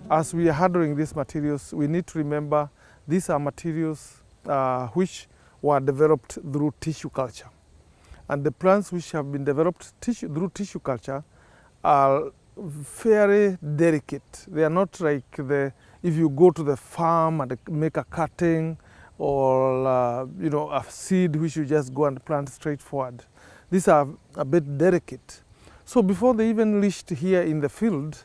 as we are handling these materials, we need to remember these are materials which were developed through tissue culture. And the plants which have been developed through tissue culture are very delicate. They are not like if you go to the farm and make a cutting or a seed which you just go and plant straightforward. These are a bit delicate. So before they even reached here in the field,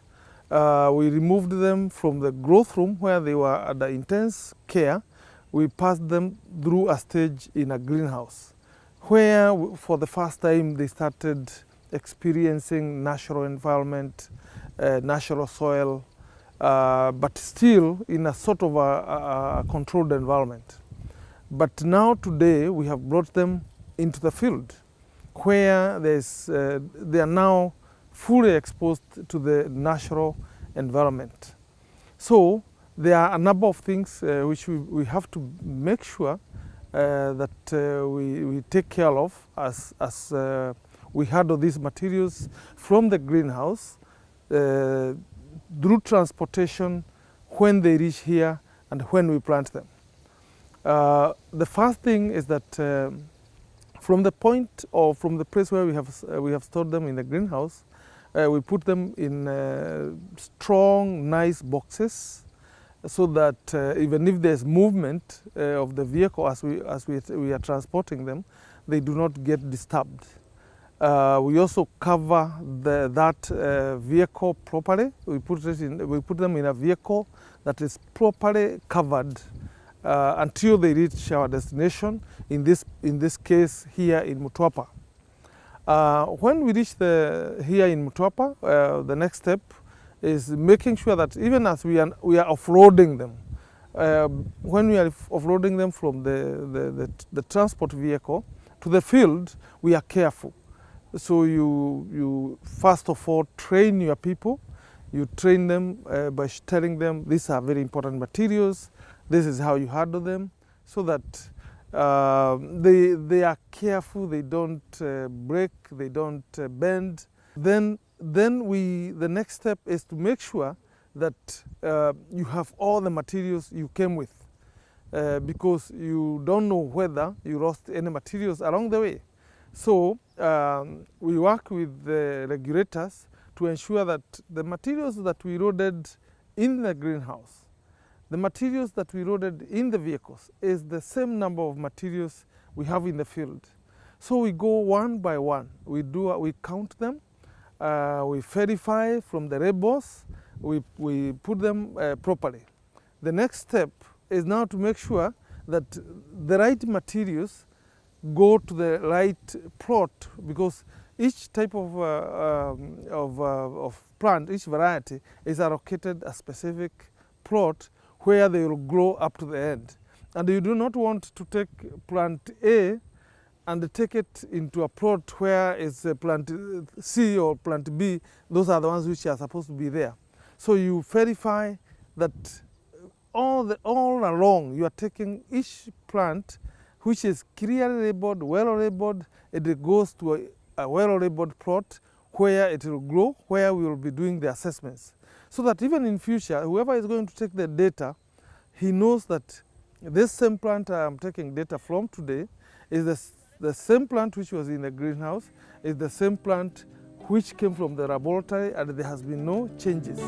we removed them from the growth room where they were under intense care. We passed them through a stage in a greenhouse where for the first time they started experiencing natural environment, natural soil, but still in a sort of a controlled environment. But now today we have brought them into the field where they are now fully exposed to the natural environment. So there are a number of things which we have to make sure that we take care of as we handle these materials from the greenhouse through transportation when they reach here and when we plant them. The first thing is that from the point or from the place where we have stored them in the greenhouse, we put them in strong, nice boxes, so that even if there's movement of the vehicle as we are transporting them, they do not get disturbed. We also cover that vehicle properly. We put them in a vehicle that is properly covered until they reach our destination. In this case, here in Mutwapa. When we reach here in Mutwapa, the next step is making sure that even as we are offloading them, when we are offloading them from the transport vehicle to the field, we are careful. So you first of all train your people. You train them by telling them these are very important materials. This is how you handle them, so that they are careful. They don't break. They don't bend. Then the next step is to make sure that you have all the materials you came with, because you don't know whether you lost any materials along the way. So we work with the regulators to ensure that the materials that we loaded in the greenhouse, the materials that we loaded in the vehicles, is the same number of materials we have in the field. So we go one by one. We count them. We verify from the labels. We put them properly. The next step is now to make sure that the right materials go to the right plot, because each type of plant, each variety is allocated a specific plot where they will grow up to the end. And you do not want to take plant A and take it into a plot where it's plant C or plant B. Those are the ones which are supposed to be there. So you verify that all along you are taking each plant which is clearly labeled, well labeled. It goes to a well labeled plot where it will grow, where we will be doing the assessments. So that even in future, whoever is going to take the data, he knows that this same plant I am taking data from today is the same plant which was in the greenhouse, is the same plant which came from the laboratory, and there has been no changes.